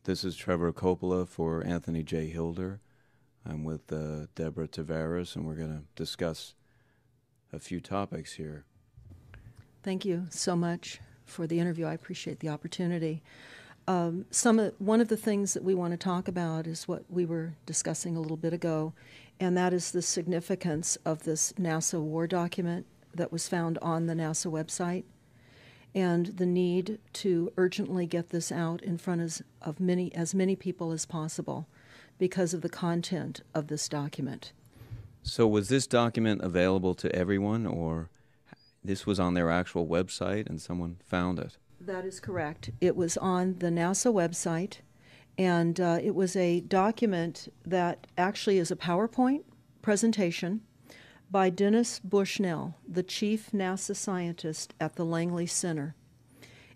This is Trevor Coppola for Anthony J. Hilder. I'm with Deborah Tavares, and we're going to discuss a few topics here. Thank you so much for the interview. I appreciate the opportunity. One of the things that we want to talk about is what we were discussing a little bit ago, and that is the significance of this NASA war document that was found on the NASA website, and the need to urgently get this out in front of as many people as possible because of the content of this document. So was this document available to everyone, or this was on their actual website and someone found it? That is correct. It was on the NASA website, and it was a document that actually is a PowerPoint presentation by Dennis Bushnell, the chief NASA scientist at the Langley Center.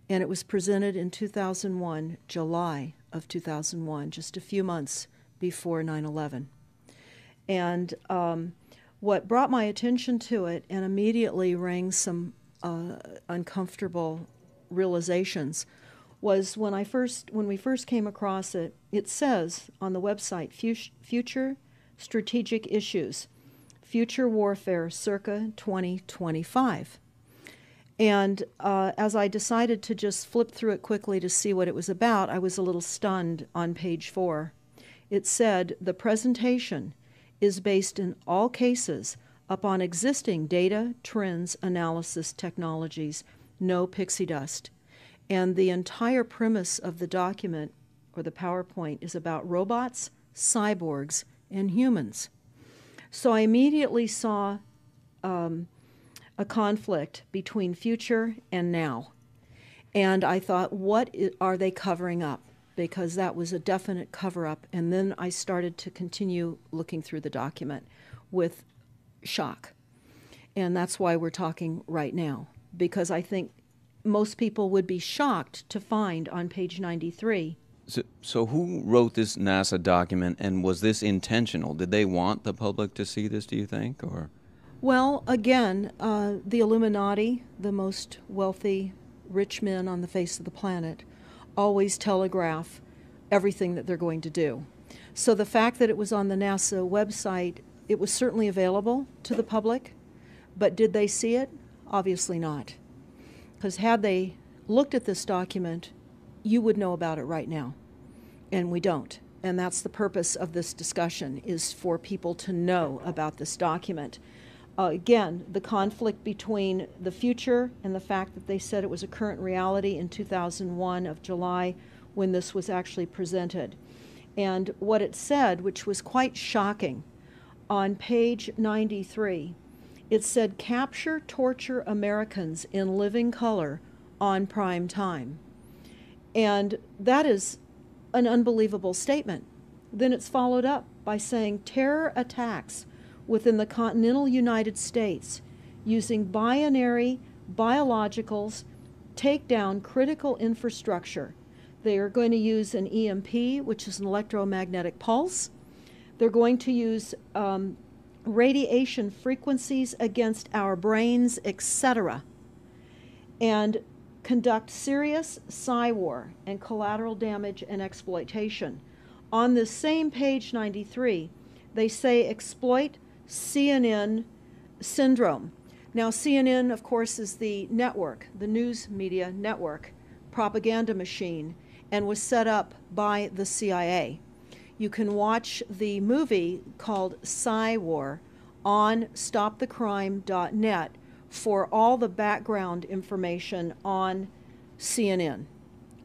And it was presented in 2001, July of 2001, just a few months before 9/11. And what brought my attention to it and immediately rang some uncomfortable realizations was when we first came across it. It says on the website, Future Strategic Issues, Future Warfare circa 2025. And as I decided to just flip through it quickly to see what it was about, I was a little stunned on page 4. It said, the presentation is based in all cases upon existing data, trends, analysis technologies, no pixie dust. And the entire premise of the document, or the PowerPoint, is about robots, cyborgs, and humans. So I immediately saw a conflict between future and now. And I thought, what are they covering up? Because that was a definite cover-up. And then I started to continue looking through the document with shock. And that's why we're talking right now, because I think most people would be shocked to find on page 93. So who wrote this NASA document, and was this intentional? Did they want the public to see this, do you think? Or? Well, again, the Illuminati, the most wealthy, rich men on the face of the planet, always telegraph everything that they're going to do. So the fact that it was on the NASA website, it was certainly available to the public, but did they see it? Obviously not. Because had they looked at this document, you would know about it right now, and we don't. And that's the purpose of this discussion, is for people to know about this document. Again, the conflict between the future and the fact that they said it was a current reality in 2001 of July when this was actually presented. And what it said, which was quite shocking, on page 93, it said, capture, torture Americans in living color on prime time. And that is an unbelievable statement. Then it's followed up by saying terror attacks within the continental United States using binary biologicals take down critical infrastructure. They are going to use an EMP, which is an electromagnetic pulse. They're going to use radiation frequencies against our brains, etc., and conduct serious psy-war and collateral damage and exploitation. On this same page 93, they say exploit CNN syndrome. Now, CNN, of course, is the network, the news media network, propaganda machine, and was set up by the CIA. You can watch the movie called Psy-War on stopthecrime.net for all the background information on CNN.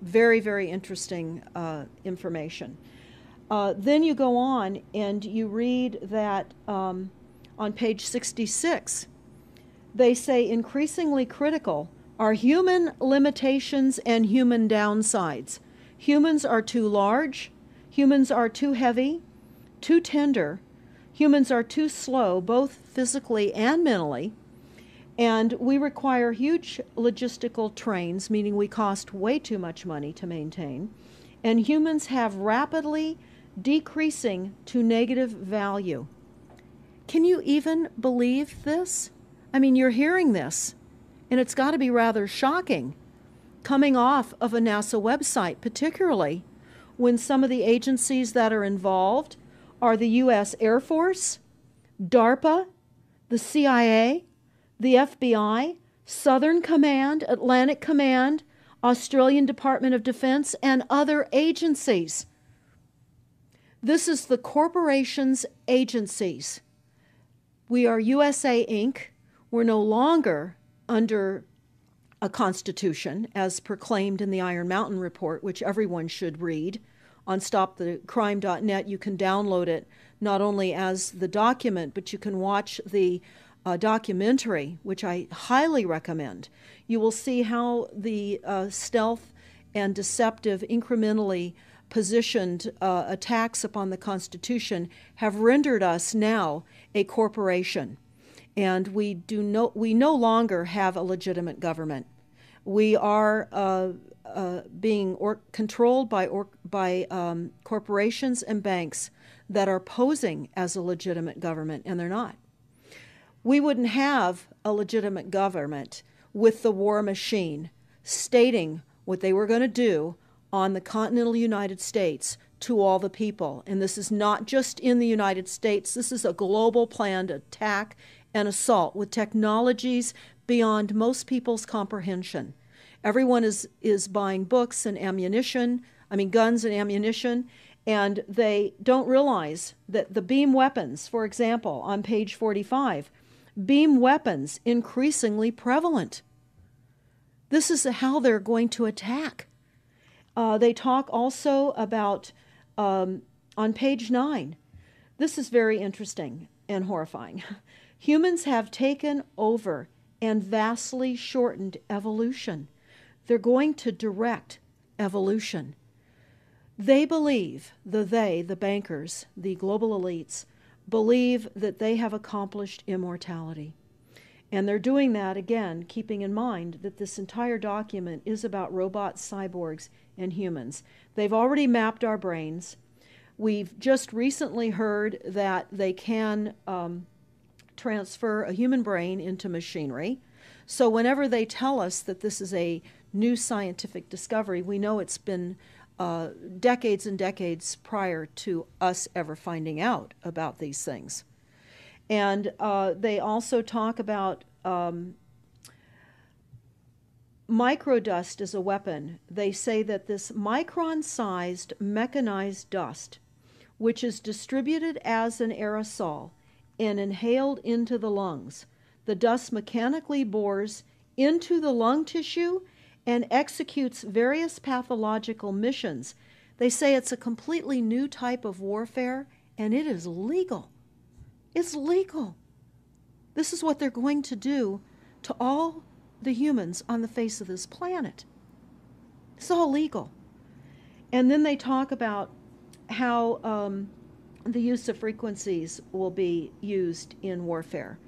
Very, very interesting information. Then you go on and you read that on page 66, they say increasingly critical are human limitations and human downsides. Humans are too large, humans are too heavy, too tender, humans are too slow, both physically and mentally, and we require huge logistical trains, meaning we cost way too much money to maintain, and humans have rapidly decreasing to negative value. Can you even believe this? I mean, you're hearing this, and it's got to be rather shocking coming off of a NASA website, particularly when some of the agencies that are involved are the U.S. Air Force, DARPA, the CIA, the FBI, Southern Command, Atlantic Command, Australian Department of Defense, and other agencies. This is the corporation's agencies. We are USA Inc. We're no longer under a constitution as proclaimed in the Iron Mountain Report, which everyone should read. On stopthecrime.net, you can download it not only as the document, but you can watch the documentary, which I highly recommend. You will see how the stealth and deceptive, incrementally positioned attacks upon the Constitution have rendered us now a corporation. And we no longer have a legitimate government. We are being controlled by corporations and banks that are posing as a legitimate government, and they're not. We wouldn't have a legitimate government with the war machine stating what they were going to do on the continental United States to all the people. And this is not just in the United States. This is a global planned attack and assault with technologies beyond most people's comprehension. Everyone is buying books and ammunition, guns and ammunition, and they don't realize that the beam weapons, for example, on page 45, beam weapons increasingly prevalent. This is how they're going to attack. They talk also about, on page 9, this is very interesting and horrifying. Humans have taken over and vastly shortened evolution. They're going to direct evolution. They believe, the bankers, the global elites, believe that they have accomplished immortality. And they're doing that, again, keeping in mind that this entire document is about robots, cyborgs, and humans. They've already mapped our brains. We've just recently heard that they can transfer a human brain into machinery. So whenever they tell us that this is a new scientific discovery, we know it's been decades and decades prior to us ever finding out about these things. And they also talk about microdust as a weapon. They say that this micron-sized mechanized dust, which is distributed as an aerosol and inhaled into the lungs, the dust mechanically bores into the lung tissue and executes various pathological missions. They say it's a completely new type of warfare, and it is legal. It's legal. This is what they're going to do to all the humans on the face of this planet. It's all legal. And then they talk about how the use of frequencies will be used in warfare.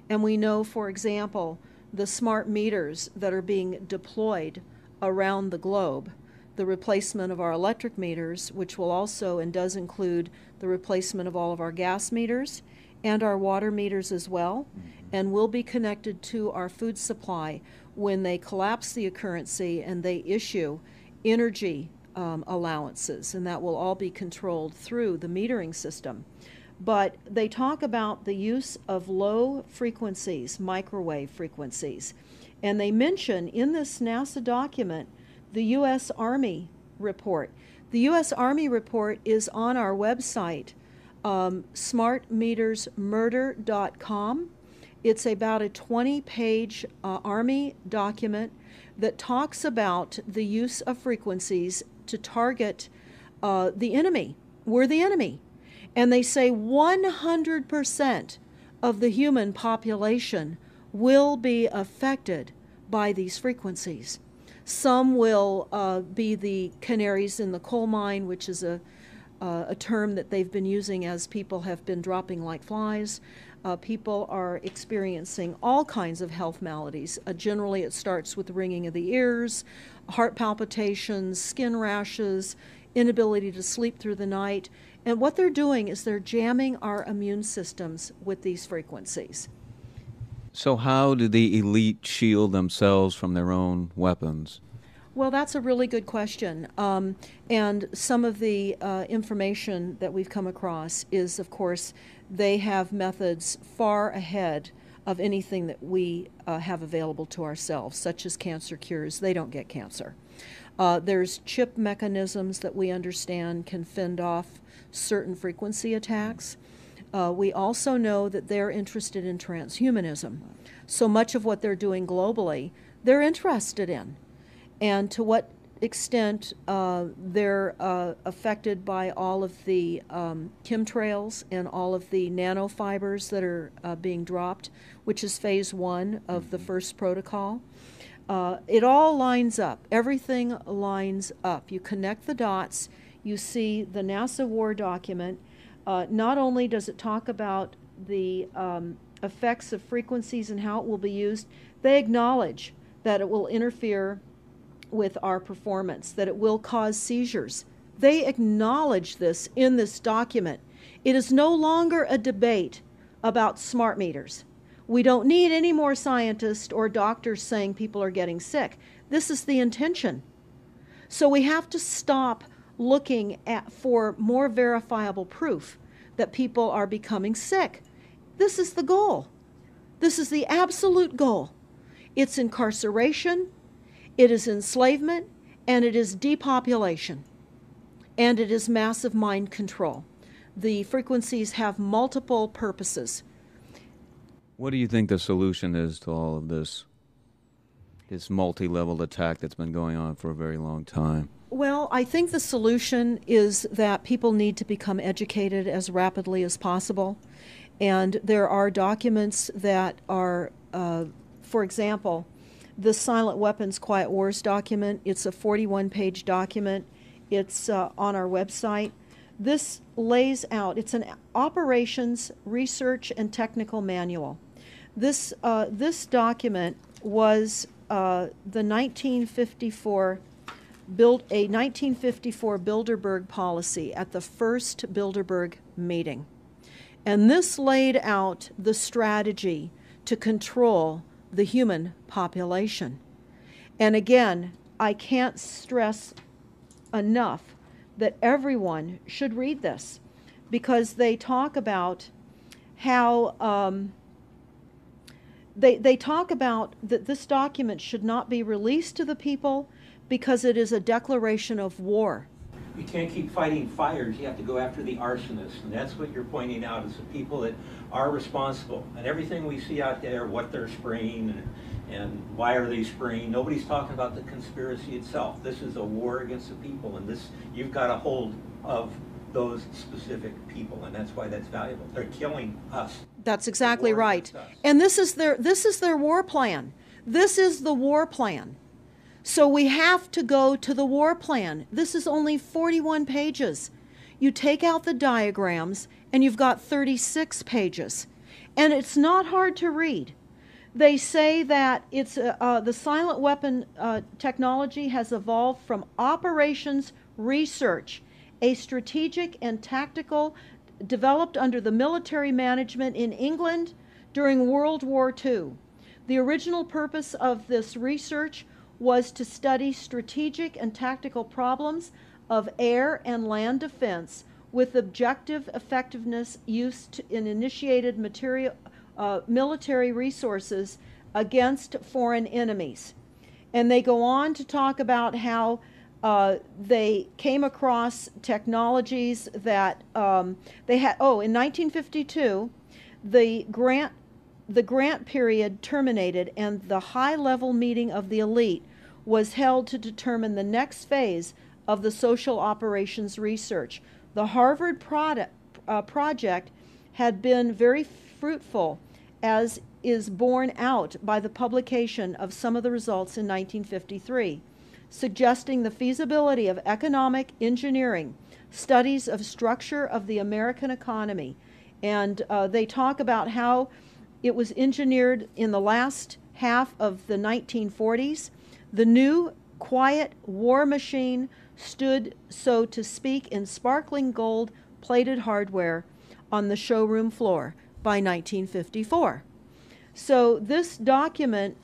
And we know, for example, the smart meters that are being deployed around the globe, the replacement of our electric meters, which will also and does include the replacement of all of our gas meters and our water meters as well, and will be connected to our food supply when they collapse the currency and they issue energy allowances, and that will all be controlled through the metering system. But they talk about the use of low frequencies, microwave frequencies, and they mention in this NASA document the U.S. Army report. The U.S. Army report is on our website, smartmetersmurder.com. It's about a 20-page Army document that talks about the use of frequencies to target the enemy. We're the enemy. And they say 100% of the human population will be affected by these frequencies. Some will be the canaries in the coal mine, which is a term that they've been using as people have been dropping like flies. People are experiencing all kinds of health maladies. Generally, it starts with the ringing of the ears, heart palpitations, skin rashes, inability to sleep through the night. And what they're doing is they're jamming our immune systems with these frequencies. So how do the elite shield themselves from their own weapons? Well, that's a really good question. And some of the information that we've come across is, of course, they have methods far ahead of anything that we have available to ourselves, such as cancer cures. They don't get cancer. There's chip mechanisms that we understand can fend off certain frequency attacks. We also know that they're interested in transhumanism. So much of what they're doing globally, they're interested in. And to what extent they're affected by all of the chemtrails and all of the nanofibers that are being dropped, which is phase 1 of the first protocol. It all lines up. Everything lines up. You connect the dots. You see the NASA war document. Not only does it talk about the effects of frequencies and how it will be used, they acknowledge that it will interfere with our performance, that it will cause seizures. They acknowledge this in this document. It is no longer a debate about smart meters. We don't need any more scientists or doctors saying people are getting sick. This is the intention. So we have to stop looking for more verifiable proof that people are becoming sick. This is the goal. This is the absolute goal. It's incarceration, it is enslavement, and it is depopulation, and it is massive mind control. The frequencies have multiple purposes. What do you think the solution is to all of this multi-level attack that's been going on for a very long time? Well, I think the solution is that people need to become educated as rapidly as possible. And there are documents that are, for example, the Silent Weapons Quiet Wars document. It's a 41-page document. It's on our website. This lays out, it's an operations, research, and technical manual. This document was the 1954 Bilderberg policy at the first Bilderberg meeting. And this laid out the strategy to control the human population. And again, I can't stress enough that everyone should read this, because they talk about how they talk about that this document should not be released to the people because it is a declaration of war. You can't keep fighting fires. You have to go after the arsonists. And that's what you're pointing out, is the people that are responsible. And everything we see out there, what they're spraying and why are they spraying, nobody's talking about the conspiracy itself. This is a war against the people, and this, you've got a hold of those specific people, and that's why that's valuable. They're killing us. That's exactly right. And this is their war plan. This is the war plan. So we have to go to the war plan. This is only 41 pages. You take out the diagrams and you've got 36 pages. And it's not hard to read. They say that it's the silent weapon technology has evolved from operations research, a strategic and tactical developed under the military management in England during World War II. The original purpose of this research was to study strategic and tactical problems of air and land defense with objective effectiveness used in initiated military resources against foreign enemies. And they go on to talk about how they came across technologies that they had. Oh, in 1952, the grant period terminated, and the high-level meeting of the elite was held to determine the next phase of the social operations research. The Harvard project had been very fruitful, as is borne out by the publication of some of the results in 1953, suggesting the feasibility of economic engineering, studies of structure of the American economy. And they talk about how it was engineered in the last half of the 1940s. The new quiet war machine stood, so to speak, in sparkling gold plated hardware on the showroom floor by 1954. So this document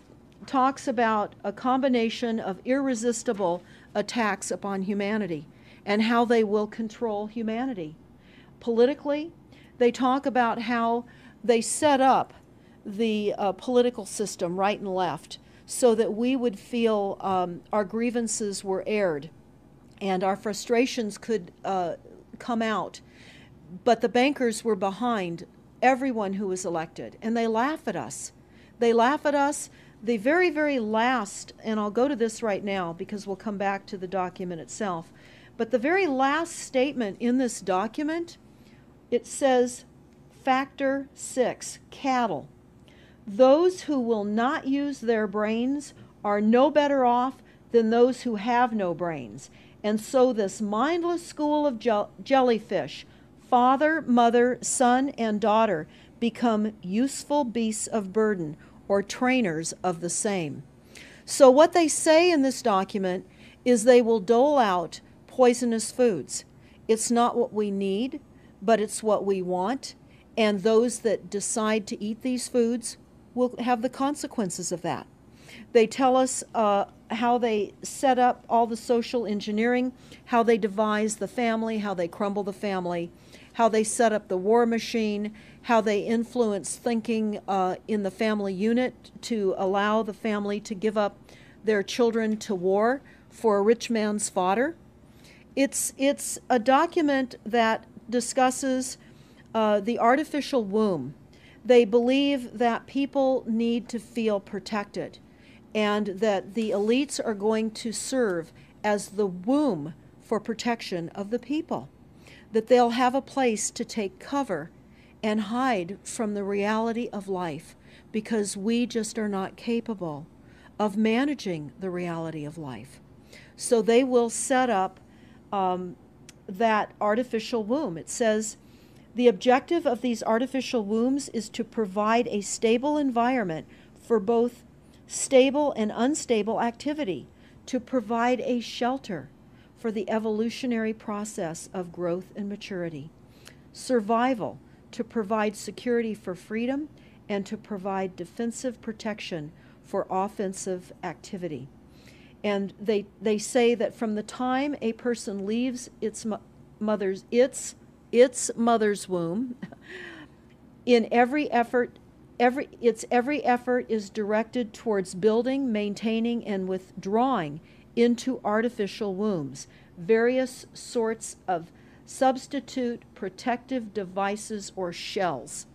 talks about a combination of irresistible attacks upon humanity and how they will control humanity. Politically, they talk about how they set up the political system right and left so that we would feel our grievances were aired and our frustrations could come out. But the bankers were behind everyone who was elected, and they laugh at us. They laugh at us. The very, very last, and I'll go to this right now because we'll come back to the document itself, but the very last statement in this document, it says, Factor 6, cattle. Those who will not use their brains are no better off than those who have no brains. And so this mindless school of jellyfish, father, mother, son, and daughter, become useful beasts of burden, or trainers of the same. So what they say in this document is they will dole out poisonous foods. It's not what we need, but it's what we want, and those that decide to eat these foods will have the consequences of that. They tell us how they set up all the social engineering, how they devise the family, how they crumble the family, how they set up the war machine, how they influence thinking in the family unit to allow the family to give up their children to war for a rich man's fodder. It's a document that discusses the artificial womb. They believe that people need to feel protected and that the elites are going to serve as the womb for protection of the people, that they'll have a place to take cover and hide from the reality of life because we just are not capable of managing the reality of life. So they will set up that artificial womb. It says, the objective of these artificial wombs is to provide a stable environment for both stable and unstable activity, to provide a shelter for the evolutionary process of growth and maturity, survival, to provide security for freedom, and to provide defensive protection for offensive activity. And they say that from the time a person leaves its mother's womb, in every effort is directed towards building, maintaining, and withdrawing into artificial wombs various sorts of substitute protective devices or shells.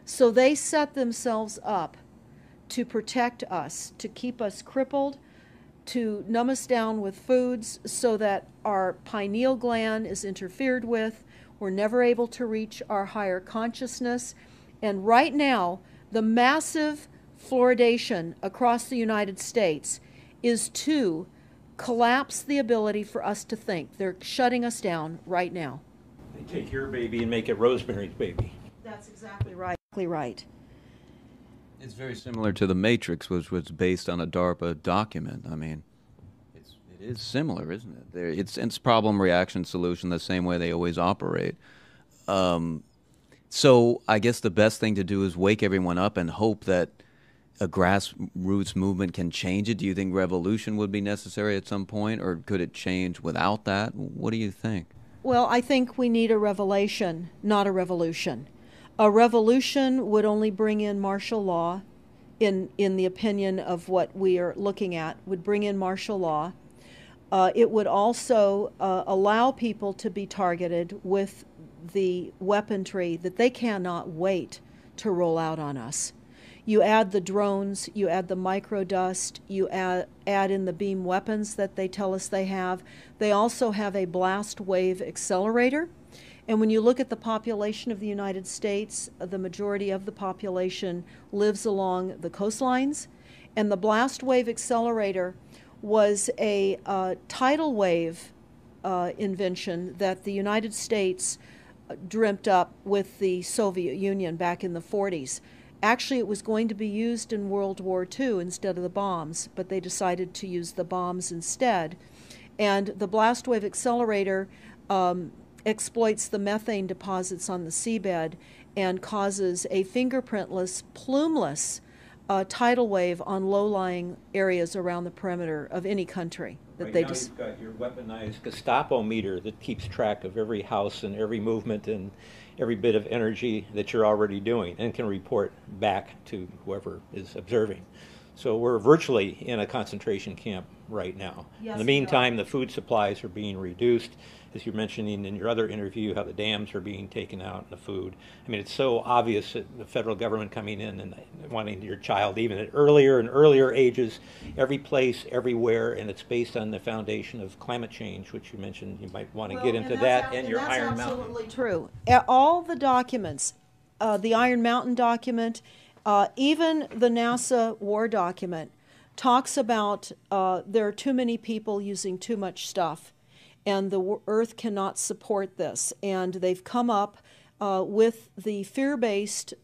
So they set themselves up to protect us, to keep us crippled, to numb us down with foods so that our pineal gland is interfered with. We're never able to reach our higher consciousness. And right now, the massive fluoridation across the United States is to collapse the ability for us to think. They're shutting us down right now. They take your baby and make it Rosemary's Baby. That's exactly right. Right. It's very similar to The Matrix, which was based on a DARPA document. I mean, it is similar, isn't it? It's problem, reaction, solution, the same way they always operate. So I guess the best thing to do is wake everyone up and hope that a grassroots movement can change it. Do you think revolution would be necessary at some point, or could it change without that? What do you think? Well, I think we need a revelation, not a revolution. A revolution would only bring in martial law, in the opinion of what we are looking at, would bring in martial law. It would also allow people to be targeted with the weaponry that they cannot wait to roll out on us. You add the drones, you add the microdust, you add in the beam weapons that they tell us they have. They also have a blast wave accelerator. And when you look at the population of the United States, the majority of the population lives along the coastlines. And the blast wave accelerator was a tidal wave invention that the United States dreamt up with the Soviet Union back in the 40s. Actually, it was going to be used in World War II instead of the bombs, but they decided to use the bombs instead. And the blast wave accelerator exploits the methane deposits on the seabed and causes a fingerprintless, plumeless tidal wave on low-lying areas around the perimeter of any country that Right they now, just. you've got your weaponized Gestapo meter that keeps track of every house and every movement and every bit of energy that you're already doing and can report back to whoever is observing. So we're virtually in a concentration camp right now. Yes, In the we are. meantime, the food supplies are being reduced. As you're mentioning in your other interview, how the dams are being taken out and the food. I mean, it's so obvious that the federal government coming in and wanting your child even at earlier and earlier ages, every place, everywhere, and it's based on the foundation of climate change, which you mentioned you might want to get into that, and your Iron Mountain. That's absolutely true. All the documents, the Iron Mountain document, even the NASA war document, talks about there are too many people using too much stuff, and the Earth cannot support this. And they've come up with the fear-based,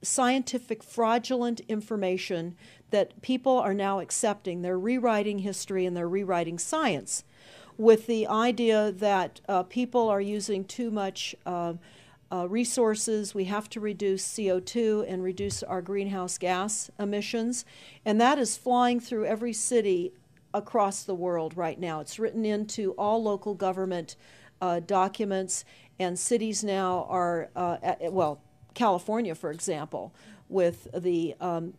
scientific, fraudulent information that people are now accepting. They're rewriting history and they're rewriting science with the idea that people are using too much resources. We have to reduce CO2 and reduce our greenhouse gas emissions. And that is flying through every city across the world right now. It's written into all local government documents, and cities now are, well, California, for example, with the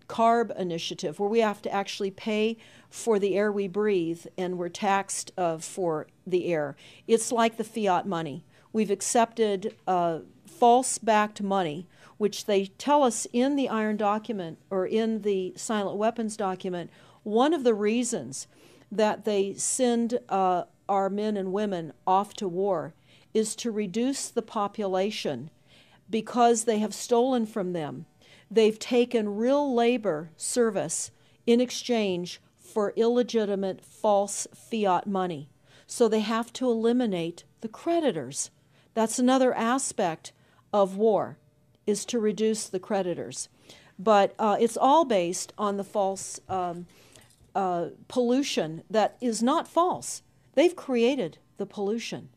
CARB initiative, where we have to actually pay for the air we breathe, and we're taxed for the air. It's like the fiat money. We've accepted false-backed money, which they tell us in the Iron document, or in the Silent Weapons document, one of the reasons that they send our men and women off to war is to reduce the population because they have stolen from them. They've taken real labor service in exchange for illegitimate false fiat money. So they have to eliminate the creditors. That's another aspect of war, is to reduce the creditors. But it's all based on the false pollution that is not false. They've created the pollution.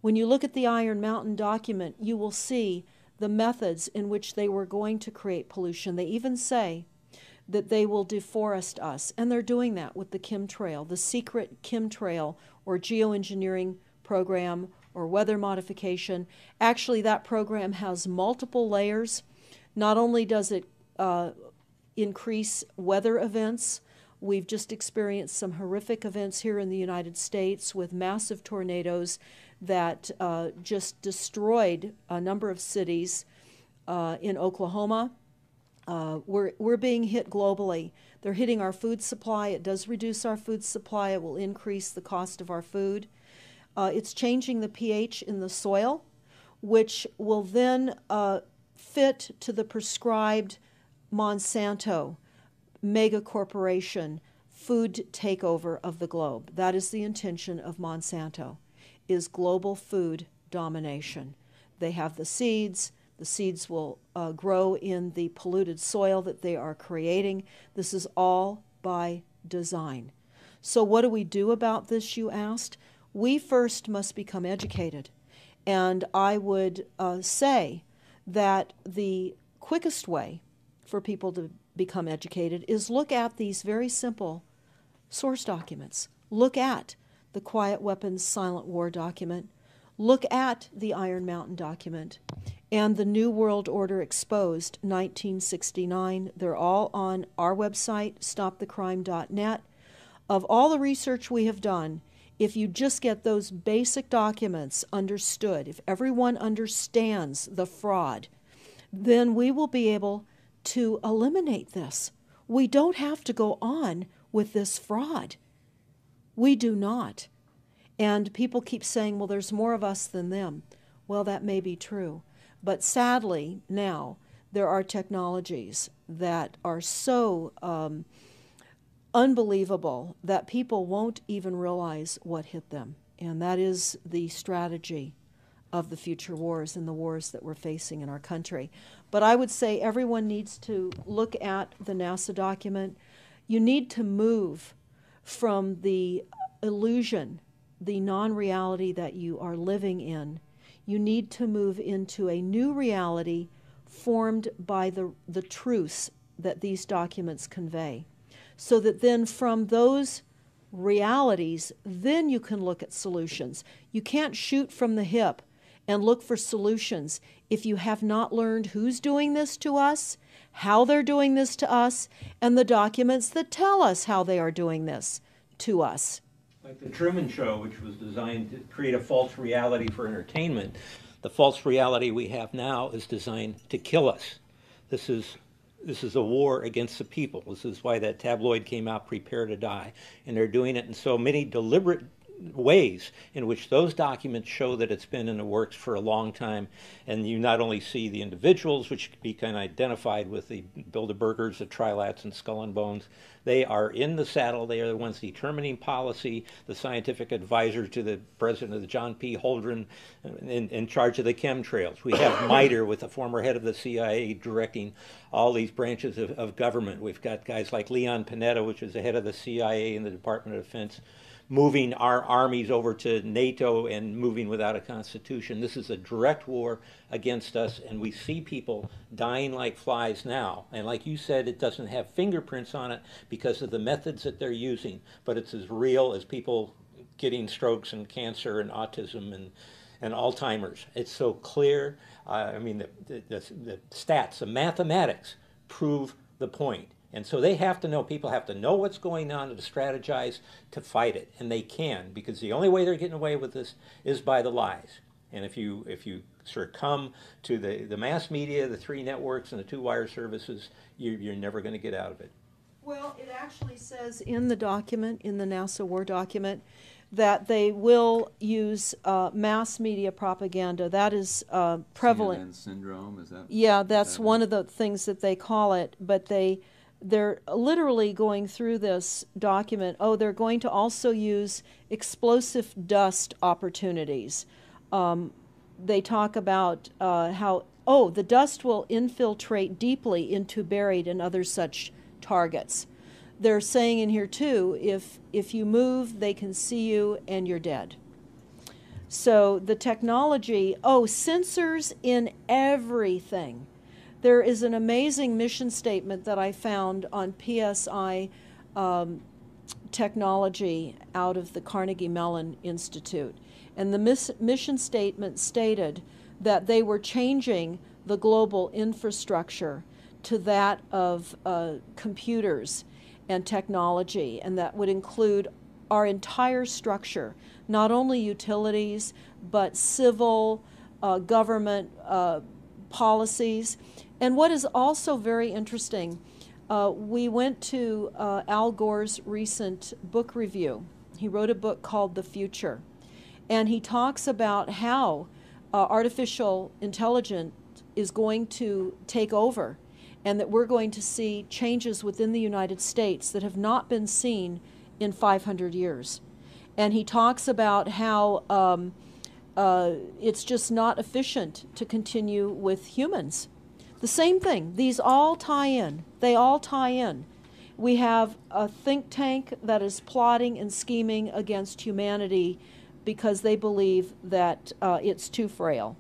When you look at the Iron Mountain document, you will see the methods in which they were going to create pollution. They even say that they will deforest us, and they're doing that with the chemtrail, the secret chemtrail or geoengineering program or weather modification. Actually, that program has multiple layers. Not only does it increase weather events, we've just experienced some horrific events here in the United States with massive tornadoes that just destroyed a number of cities in Oklahoma. We're being hit globally. They're hitting our food supply. It does reduce our food supply. It will increase the cost of our food. It's changing the pH in the soil, which will then fit to the prescribed Monsanto mega corporation food takeover of the globe. That is the intention of Monsanto, is global food domination. They have the seeds. The seeds will grow in the polluted soil that they are creating. This is all by design. So what do we do about this, you asked? We first must become educated. And I would say that the quickest way for people to become educated is look at these very simple source documents. Look at the Quiet Weapons Silent War document. Look at the Iron Mountain document and the New World Order Exposed, 1969. They're all on our website, stopthecrime.net. Of all the research we have done, if you just get those basic documents understood, if everyone understands the fraud, then we will be able to eliminate this. We don't have to go on with this fraud. We do not. And people keep saying, well, there's more of us than them. Well, that may be true. But sadly, now, there are technologies that are so unbelievable that people won't even realize what hit them. And that is the strategy of the future wars and the wars that we're facing in our country. But I would say everyone needs to look at the NASA document. You need to move from the illusion, the non-reality that you are living in. You need to move into a new reality formed by the truths that these documents convey. So that then from those realities, then you can look at solutions. You can't shoot from the hip and look for solutions if you have not learned who's doing this to us, how they're doing this to us, and the documents that tell us how they are doing this to us. Like the Truman Show, which was designed to create a false reality for entertainment, the false reality we have now is designed to kill us. This is a war against the people. This is why that tabloid came out, Prepare to Die. And they're doing it in so many deliberate ways in which those documents show that it's been in the works for a long time. And you not only see the individuals, which can be kind of identified with the Bilderbergers, the Trilats, and Skull and Bones. They are in the saddle. They are the ones determining policy, the scientific advisor to the president of the John P. Holdren in charge of the chemtrails. We have MITRE with the former head of the CIA directing all these branches of government. We've got guys like Leon Panetta, which is the head of the CIA and the Department of Defense, moving our armies over to NATO and moving without a constitution. This is a direct war against us, and we see people dying like flies now. And like you said, it doesn't have fingerprints on it because of the methods that they're using, but it's as real as people getting strokes and cancer and autism and Alzheimer's. It's so clear. I mean, the stats, the mathematics prove the point. And so they have to know, people have to know what's going on to strategize to fight it. And they can, because the only way they're getting away with this is by the lies. And if you sort of come to the mass media, the 3 networks, and the 2 wire services, you're never going to get out of it. Well, it actually says in the document, in the NASA War document, that they will use mass media propaganda. That is prevalent. CNN syndrome, is that? Yeah, that's one of the things that they call it. But they're literally going through this document. Oh, they're going to also use explosive dust opportunities. They talk about how, the dust will infiltrate deeply into buried and other such targets. They're saying in here too, if you move, they can see you and you're dead. So the technology, sensors in everything. There is an amazing mission statement that I found on PSI technology out of the Carnegie Mellon Institute. And the mission statement stated that they were changing the global infrastructure to that of computers and technology, and that would include our entire structure, not only utilities, but civil, government policies. And what is also very interesting, we went to Al Gore's recent book review. He wrote a book called The Future, and he talks about how artificial intelligence is going to take over, and that we're going to see changes within the United States that have not been seen in 500 years. And he talks about how it's just not efficient to continue with humans. The same thing. These all tie in. They all tie in. We have a think tank that is plotting and scheming against humanity because they believe that it's too frail.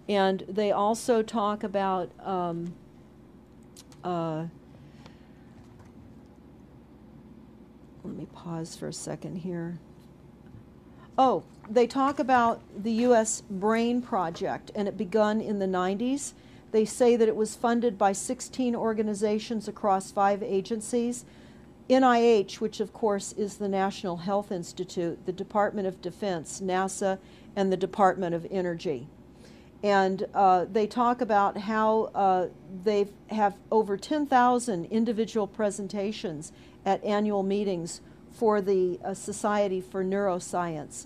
And they also talk about let me pause for a second here. They talk about the U.S. Brain Project, and it begun in the 90s. They say that it was funded by 16 organizations across 5 agencies. NIH, which of course is the National Health Institute, the Department of Defense, NASA, and the Department of Energy. And they talk about how they have over 10,000 individual presentations at annual meetings for the Society for Neuroscience.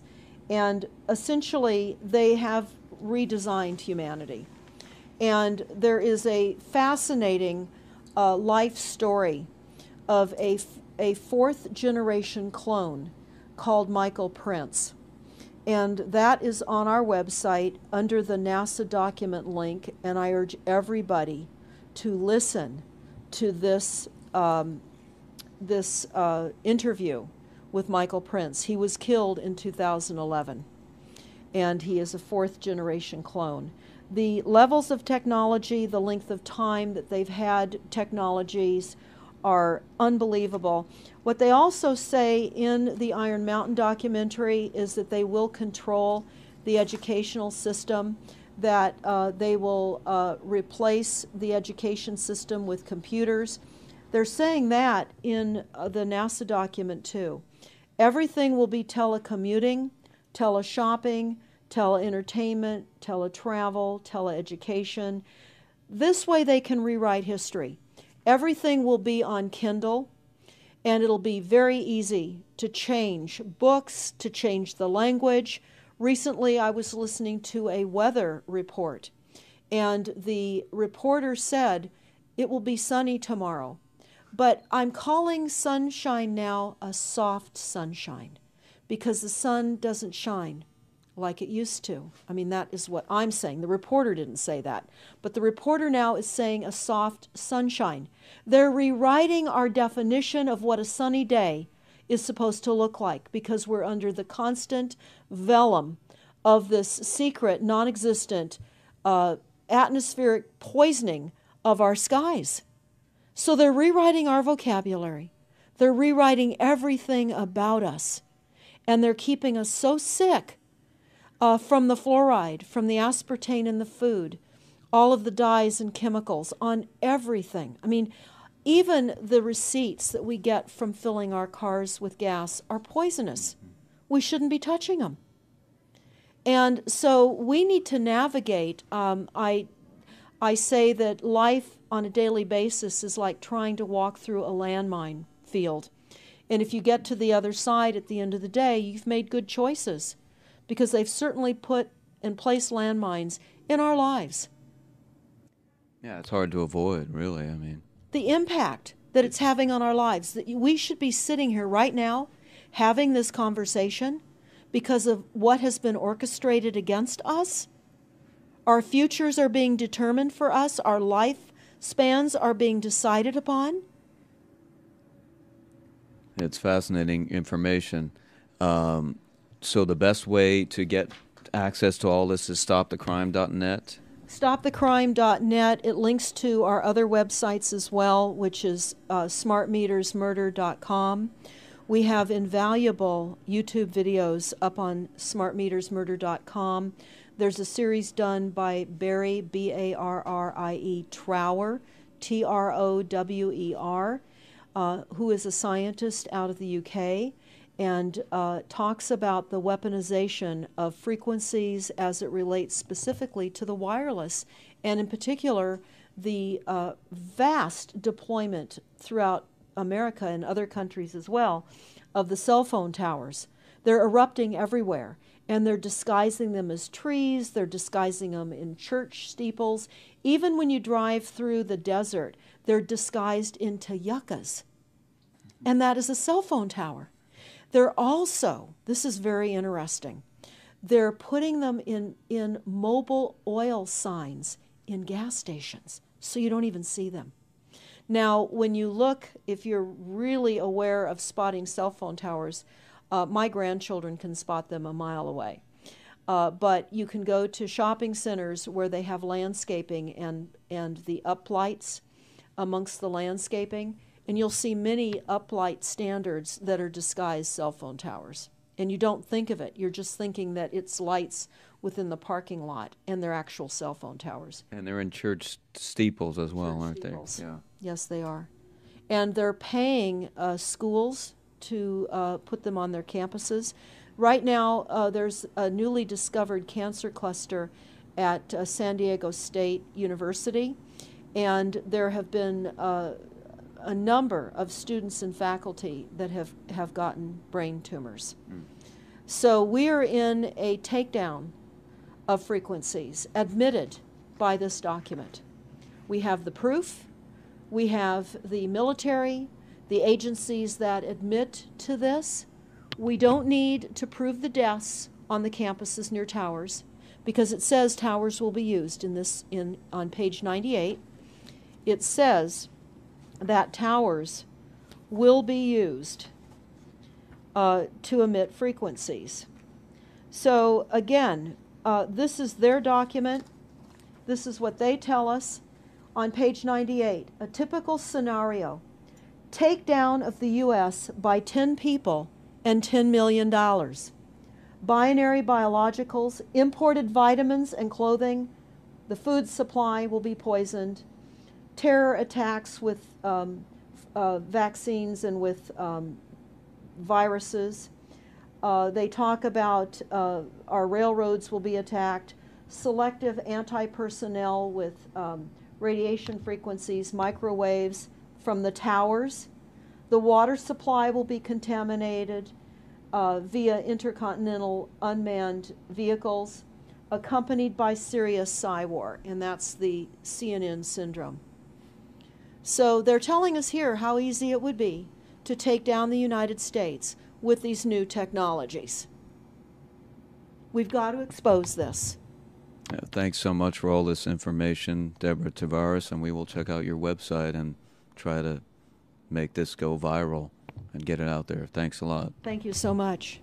And essentially, they have redesigned humanity. And there is a fascinating life story of a 4th generation clone called Michael Prince. And that is on our website under the NASA document link, and I urge everybody to listen to this interview with Michael Prince. He was killed in 2011. and he is a 4th-generation clone. The levels of technology, the length of time that they've had technologies are unbelievable. What they also say in the Iron Mountain documentary is that they will control the educational system, that they will replace the education system with computers. They're saying that in the NASA document too. Everything will be telecommuting, teleshopping, tele-entertainment, teletravel, teleeducation. This way they can rewrite history. Everything will be on Kindle, and it'll be very easy to change books, to change the language. Recently, I was listening to a weather report, and the reporter said, it will be sunny tomorrow. But I'm calling sunshine now a soft sunshine, because the sun doesn't shine like it used to. I mean, that is what I'm saying. The reporter didn't say that. But the reporter now is saying a soft sunshine. They're rewriting our definition of what a sunny day is supposed to look like, because we're under the constant vellum of this secret, non-existent atmospheric poisoning of our skies. So they're rewriting our vocabulary. They're rewriting everything about us. And they're keeping us so sick from the fluoride, from the aspartame in the food, all of the dyes and chemicals on everything. I mean, even the receipts that we get from filling our cars with gas are poisonous. We shouldn't be touching them. And so we need to navigate. I say that life on a daily basis is like trying to walk through a landmine field. And if you get to the other side at the end of the day, you've made good choices, because they've certainly put and placed landmines in our lives. Yeah, it's hard to avoid, really. I mean, the impact that it's having on our lives, that we should be sitting here right now having this conversation because of what has been orchestrated against us. Our futures are being determined for us. Our lifespans are being decided upon. It's fascinating information. So the best way to get access to all this is stopthecrime.net? Stopthecrime.net. It links to our other websites as well, which is smartmetersmurder.com. We have invaluable YouTube videos up on smartmetersmurder.com. There's a series done by Barry, B-A-R-R-I-E, Trower, T-R-O-W-E-R, who is a scientist out of the UK, and talks about the weaponization of frequencies as it relates specifically to the wireless, and in particular, the vast deployment throughout America and other countries as well of the cell phone towers. They're erupting everywhere, and they're disguising them as trees, they're disguising them in church steeples. Even when you drive through the desert, they're disguised into yuccas, and that is a cell phone tower. They're also, this is very interesting, they're putting them in mobile oil signs in gas stations, so you don't even see them. Now, when you look, if you're really aware of spotting cell phone towers, my grandchildren can spot them a mile away. But you can go to shopping centers where they have landscaping and the uplights amongst the landscaping, and you'll see many uplight standards that are disguised cell phone towers. And you don't think of it. You're just thinking that it's lights within the parking lot, and they're actual cell phone towers. And they're in church steeples as well, Church aren't steeples. they? Yeah. Yes, they are. And they're paying schools to put them on their campuses. Right now, there's a newly discovered cancer cluster at San Diego State University, and there have been a number of students and faculty that have gotten brain tumors. So we are in a takedown of frequencies admitted by this document. We have the proof, we have the military, the agencies that admit to this. We don't need to prove the deaths on the campuses near towers, because it says towers will be used on page 98. It says that towers will be used to emit frequencies. So again, this is their document. This is what they tell us on page 98. A typical scenario: takedown of the U.S. by 10 people and $10 million. Binary biologicals, imported vitamins and clothing, the food supply will be poisoned. Terror attacks with vaccines and with viruses. They talk about our railroads will be attacked. Selective anti-personnel with radiation frequencies, microwaves from the towers. The water supply will be contaminated via intercontinental unmanned vehicles, accompanied by serious PSYWAR, and that's the CNN syndrome. So they're telling us here how easy it would be to take down the United States with these new technologies. We've got to expose this. Thanks so much for all this information, Deborah Tavares, and we will check out your website and try to make this go viral and get it out there. Thanks a lot. Thank you so much.